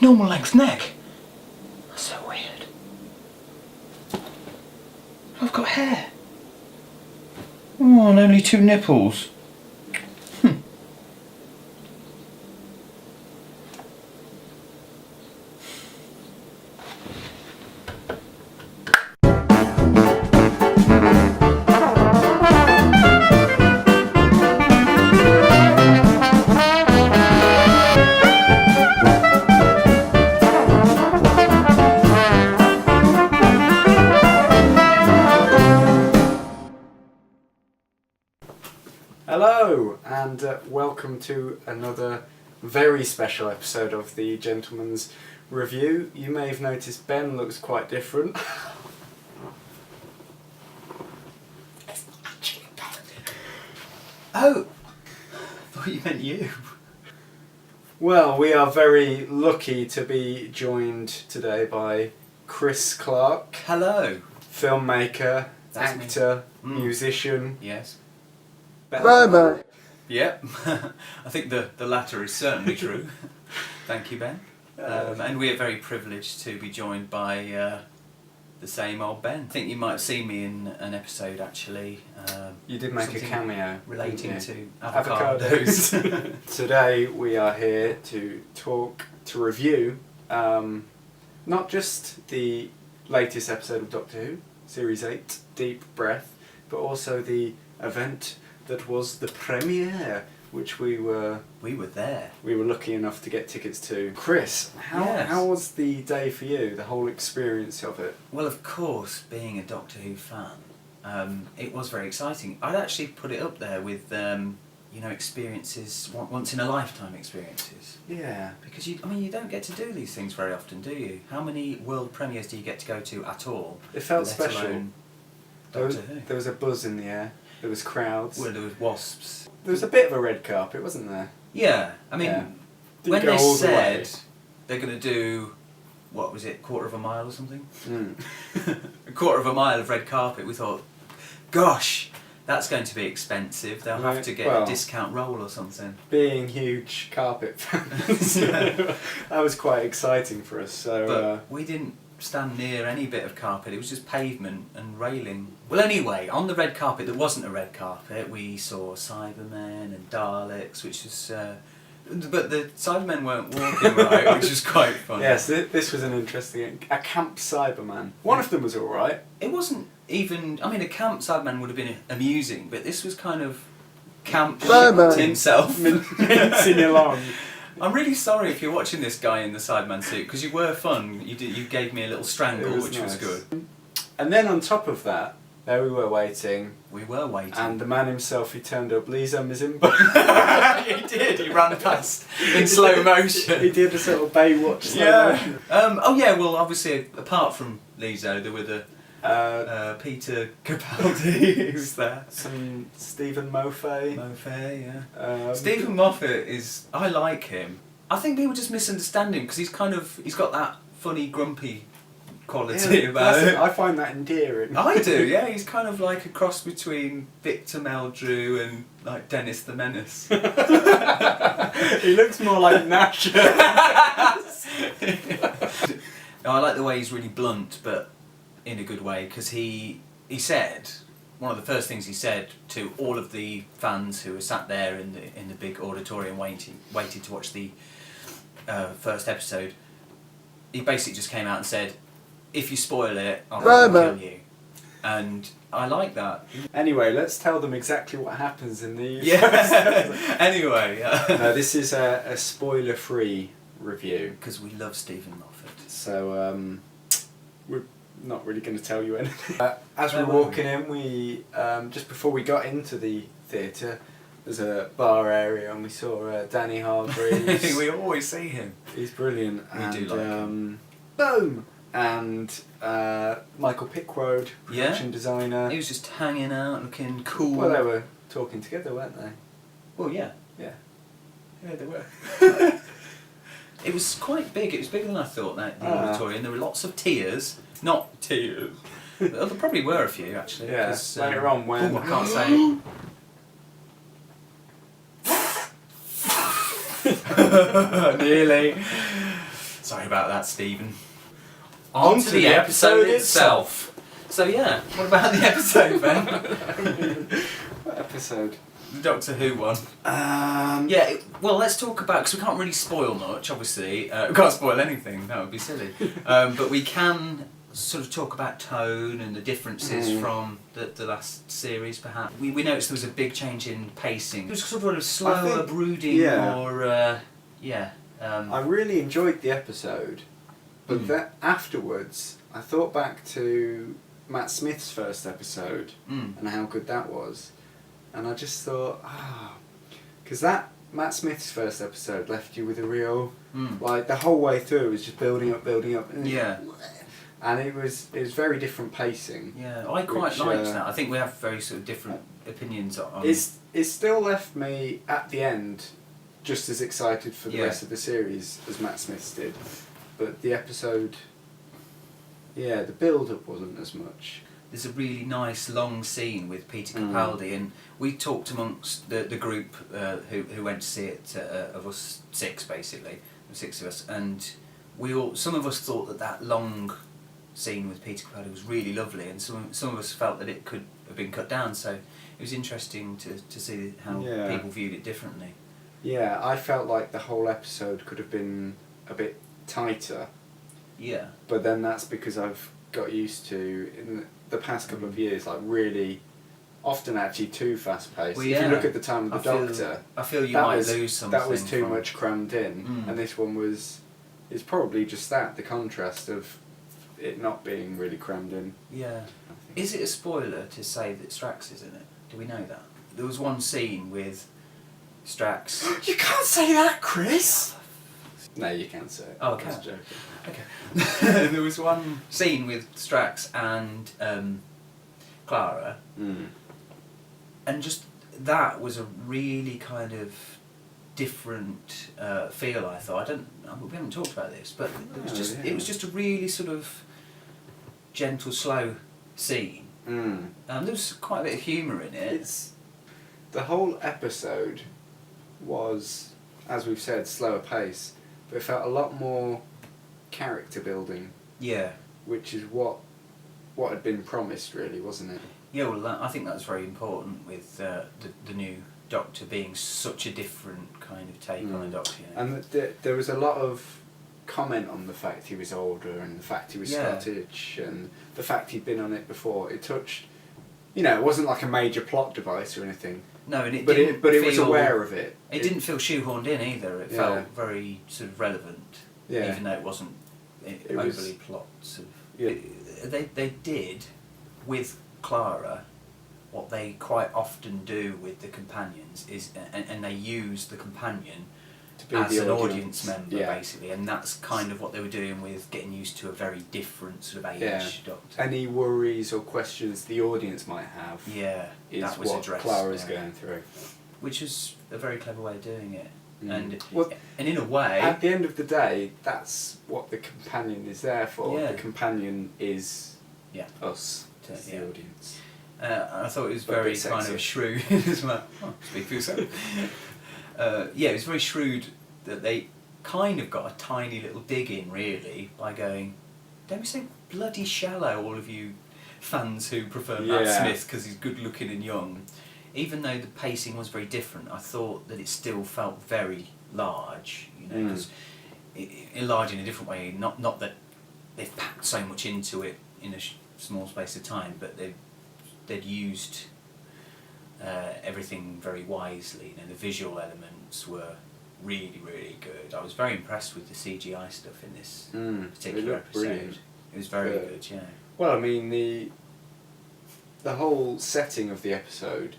Normal length neck. That's so weird. I've got hair. Oh, and only 2 nipples. Hello and welcome to another very special episode of the Gentleman's Review. You may have noticed Ben looks quite different. It's not actually Ben. Oh, I thought you meant you. Well, we are very lucky to be joined today by Chris Clark. Hello. Filmmaker, That's actor, musician. Yes. Ben. Yep. I think the latter is certainly true. Thank you, Ben. And we are very privileged to be joined by the same old Ben. I think you might have seen me in an episode actually. You did make a cameo relating to avocados. Today we are here to review not just the latest episode of Doctor Who, Series 8, Deep Breath, but also the event that was the premiere, which we were there. We were lucky enough to get tickets to. Chris, how was the day for you? The whole experience of it? Well, of course, being a Doctor Who fan, it was very exciting. I'd actually put it up there with experiences, once in a lifetime experiences. Yeah. Because you don't get to do these things very often, do you? How many world premieres do you get to go to at all? It felt special. Doctor Who. There was a buzz in the air. There was crowds. Well, there was wasps. There was a bit of a red carpet, wasn't there? Yeah, I mean, when they said they're going to do, what was it, 1/4 of a mile or something? Mm. 1/4 of a mile of red carpet, we thought, gosh, that's going to be expensive. They'll have to get a discount roll or something. Being huge carpet fans, that was quite exciting for us. So, but we didn't stand near any bit of carpet, it was just pavement and railing. Well, anyway, on the red carpet that wasn't a red carpet, we saw Cybermen and Daleks, which was but the Cybermen weren't walking right, which was quite funny. Yes, this was an interesting, a camp Cyberman. One of them was alright. It wasn't even, I mean, a camp Cyberman would have been amusing, but this was kind of camp himself. Mincing along. I'm really sorry if you're watching this guy in the Cyberman suit, because you were fun. You gave me a little strangle, which was good. And then on top of that, there we were waiting. We were waiting. And the man himself, he turned up, Lisa Mizimba. He did, he ran past in slow motion. He did a sort of Baywatch slow motion. Well, obviously, apart from Lisa, there were the Peter Capaldi, who's there. Some Stephen Moffat. Yeah. Stephen Moffat is, I like him. I think people just misunderstand him because he's got that funny, grumpy quality about it. I find that endearing. I do, yeah. He's kind of like a cross between Victor Meldrew and like Dennis the Menace. He looks more like Nash. No, I like the way he's really blunt, but in a good way, because he said, one of the first things he said to all of the fans who were sat there in the big auditorium waited to watch the first episode, he basically just came out and said, if you spoil it, I'll kill you. And I like that. Anyway, let's tell them exactly what happens in the first episode. Anyway. No, this is a spoiler-free review. Because we love Stephen Moffat. So, we're not really going to tell you anything. As we were walking in, we just before we got into the theatre, there's a bar area and we saw Danny Hargreaves. We always see him. He's brilliant. We do like him. Boom! And Michael Pickroad, production designer. He was just hanging out, looking cool. Well, they were talking together, weren't they? Well, yeah. Yeah. Yeah, they were. It was quite big. It was bigger than I thought, the auditorium. There were lots of tears. Not tears. There probably were a few actually. Yeah, 'cause, later on when... I can't say. Nearly. Sorry about that, Stephen. On to the episode itself. So yeah, what about the episode, Ben? What episode? The Doctor Who one. Yeah. Well, let's talk about, because we can't really spoil much, obviously. We can't spoil anything, that would be silly. But we can sort of talk about tone and the differences from the last series, perhaps. We noticed there was a big change in pacing. It was sort of slower, brooding, or... I really enjoyed the episode, but then afterwards, I thought back to Matt Smith's first episode and how good that was. And I just thought, because that Matt Smith's first episode left you with a real, like the whole way through it was just building up. Yeah. And it was very different pacing. Yeah, I quite liked that. I think we have very sort of different opinions on... It still left me, at the end, just as excited for the rest of the series as Matt Smith's did. But the episode... Yeah, the build-up wasn't as much. There's a really nice long scene with Peter Capaldi, and we talked amongst the group who went to see it, of us six basically, the six of us, and some of us thought that long scene with Peter Capaldi was really lovely, and some of us felt that it could have been cut down, so it was interesting to see how people viewed it differently. Yeah, I felt like the whole episode could have been a bit tighter. Yeah. But then that's because I've got used to, in the past couple of years, like really, often actually too fast paced. Well, if you look at the time of the Doctor, I feel you might lose something. That was too much crammed in, and this one is probably just that, the contrast of it not being really crammed in. Yeah. Is it a spoiler to say that Strax is in it? Do we know that? There was one scene with Strax... You can't say that, Chris! No, you can't say it. Oh, I was joking. Okay. There was one scene with Strax and Clara, and just that was a really kind of different feel, I thought. We haven't talked about this, but it was just a really sort of gentle, slow scene. There was quite a bit of humour in it. The whole episode was, as we've said, slower pace, but it felt a lot more character building. Yeah. Which is what had been promised, really, wasn't it? Yeah, well, I think that's very important with the new Doctor being such a different kind of take on the Doctor. You know? And there was a lot of comment on the fact he was older and the fact he was Scottish and the fact he'd been on it before. It touched, it wasn't like a major plot device or anything. No, and it was aware of it. It didn't feel shoehorned in either. It felt very sort of relevant, even though it wasn't overly plot. Sort of. They did with Clara what they quite often do with the companions is, and they use the companion to be as the an audience member, yeah. basically, and that's kind of what they were doing with getting used to a very different sort of age Doctor. Any worries or questions the audience might have, is that was what addressed, Clara's going through, which was a very clever way of doing it. And in a way, at the end of the day, that's what the companion is there for. Yeah. The companion is us, the audience. I thought it was very kind of shrewd as well. Speak for yourself. It was very shrewd that they kind of got a tiny little dig in, really, by going, don't be so bloody shallow, all of you fans who prefer Matt Smith because he's good looking and young. Even though the pacing was very different, I thought that it still felt very large, because large in a different way. Not that they've packed so much into it in a small space of time, but they'd used everything very wisely. The visual elements were really, really good. I was very impressed with the CGI stuff in this particular episode. Brilliant. It was very good, yeah. Well, I mean, the whole setting of the episode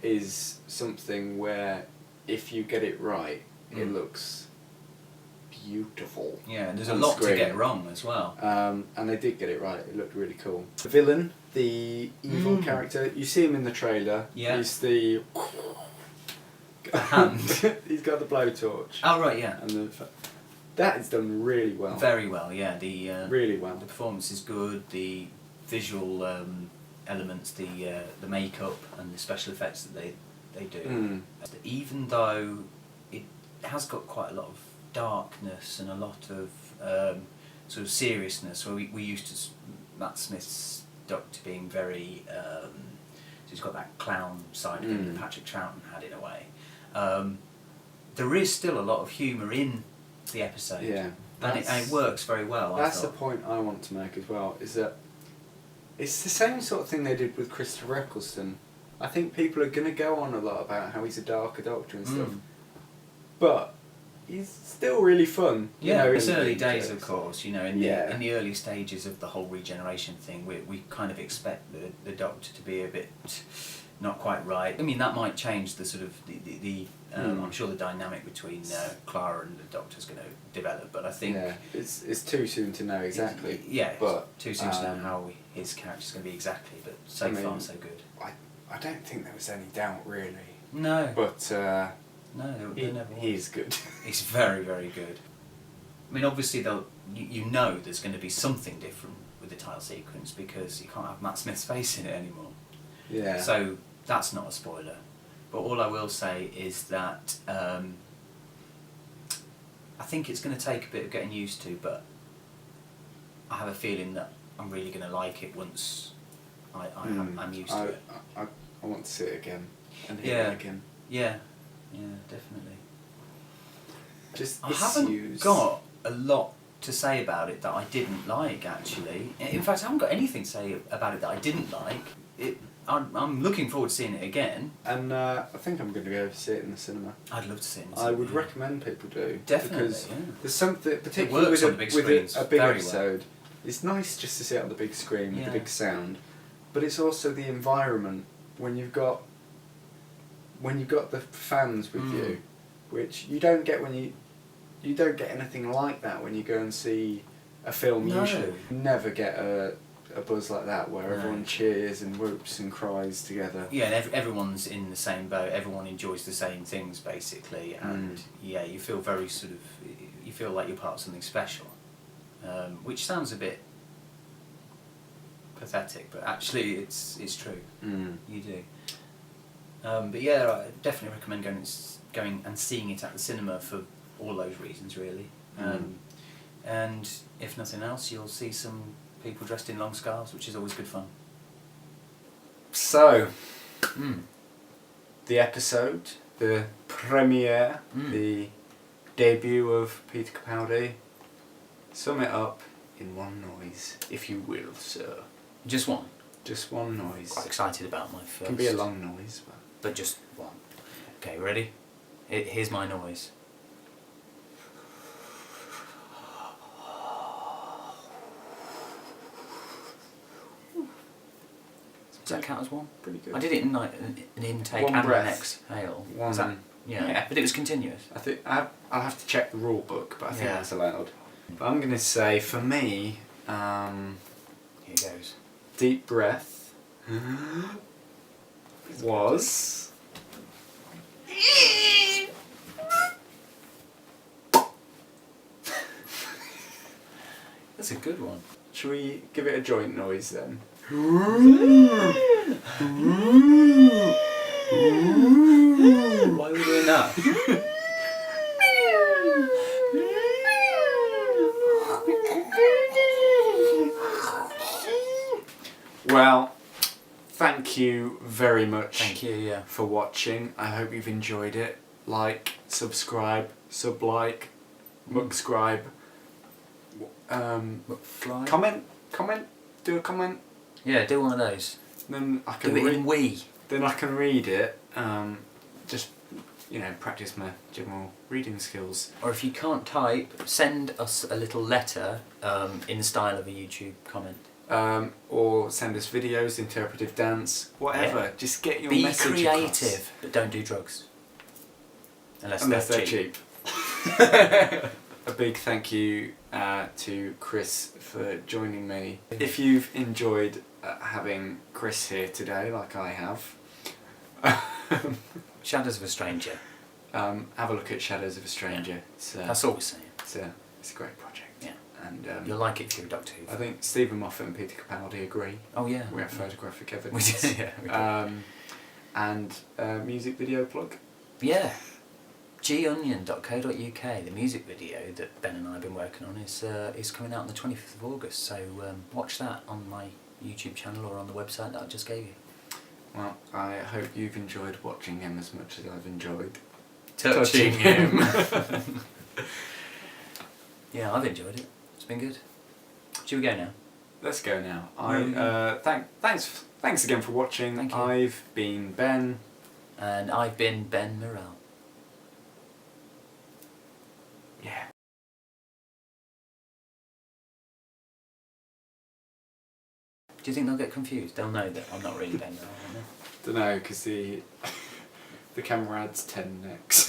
is something where, if you get it right, it looks beautiful. Yeah, and there's a lot to get wrong as well. And they did get it right. It looked really cool. The villain, the evil character, you see him in the trailer. Yeah. He's the hand. He's got the blowtorch. Oh right, yeah. And that is done really well. Very well, yeah. Really well. The performance is good. The visual elements, the makeup and the special effects that they do. Even though it has got quite a lot of darkness and a lot of sort of seriousness, where we used to Matt Smith's Doctor being very so he's got that clown side of him that Patrick Troughton had in a way. There is still a lot of humour in the episode, and it works very well. That's the point I want to make as well, is that it's the same sort of thing they did with Christopher Eccleston. I think people are going to go on a lot about how he's a darker Doctor and stuff, but he's still really fun. It's early days, of course. In the early stages of the whole regeneration thing, we kind of expect the Doctor to be a bit not quite right. I mean, that might change the sort of the I'm sure the dynamic between Clara and the Doctor's going to develop, but I think it's too soon to know exactly. But too soon to know how his character's going to be exactly. But so far, so good. I don't think there was any doubt really. No. But no, there never was. He's good. He's very, very good. I mean, obviously, you know there's going to be something different with the title sequence because you can't have Matt Smith's face in it anymore. Yeah. So that's not a spoiler. But all I will say is that I think it's going to take a bit of getting used to, but I have a feeling that I'm really going to like it once I'm used to it. I want to see it again and hear it again. Yeah, definitely. I haven't got a lot to say about it that I didn't like, actually. In fact, I haven't got anything to say about it that I didn't like. I'm looking forward to seeing it again. And I think I'm going to go see it in the cinema. I'd love to see it in the cinema. I would recommend people do. Definitely, because there's something, particularly with a big episode, well. It's nice just to see it on the big screen with the big sound, but it's also the environment when you've got the fans with you, which you don't get when you don't get anything like that when you go and see a film. Usually, you never get a buzz like that where everyone cheers and whoops and cries together. Yeah, and everyone's in the same boat. Everyone enjoys the same things basically, and you feel very you feel like you're part of something special, which sounds a bit pathetic, but actually it's true. You do. But I definitely recommend going and seeing it at the cinema for all those reasons, really. And if nothing else, you'll see some people dressed in long scarves, which is always good fun. So, the episode, the premiere, the debut of Peter Capaldi. Sum it up in one noise, if you will, sir. Just one? Just one noise. Quite excited about my first. It can be a long noise, but just one. Okay, ready? Here's my noise. Does that count as one? Pretty good. I did it in like an intake one and breath. an exhale. One. That, but it was continuous. I think I'll have to check the rule book, but I think that's allowed. But I'm going to say, for me, here goes. Deep breath was. That's a good one. Should we give it a joint noise then? Why are we doing that? Well, thank you very much. Thank you, for watching. I hope you've enjoyed it. Like, subscribe, sub-like, mugscribe. Comment, do a comment. Yeah, do one of those. Then I can do it in we. Then I can read it. Just practice my general reading skills. Or if you can't type, send us a little letter in the style of a YouTube comment. Or send us videos, interpretive dance, whatever. Yeah. Just get your message Be creative, across. But don't do drugs. Unless they're cheap. A big thank you to Chris for joining me. If you've enjoyed having Chris here today, like I have, Shadows of a Stranger. Have a look at Shadows of a Stranger. That's all we're saying. It's a great project. Yeah. And You'll like it if you're a Doctor Who I fan. think Stephen Moffat and Peter Capaldi agree. Oh yeah. We have photographic We evidence. did, yeah. We did. And music video plug. Yeah. gonion.co.uk, the music video that Ben and I have been working on, is coming out on the 25th of August, so watch that on my YouTube channel or on the website that I just gave you. Well, I hope you've enjoyed watching him as much as I've enjoyed Touching him. Yeah, I've enjoyed it. It's been good. Should we go now? Let's go now. Thanks again for watching. Thank you. I've been Ben. And I've been Ben Morrell. Yeah. Do you think they'll get confused? They'll know that I'm not really Ben Morrell, won't they? Don't know, because the camera adds 10 necks.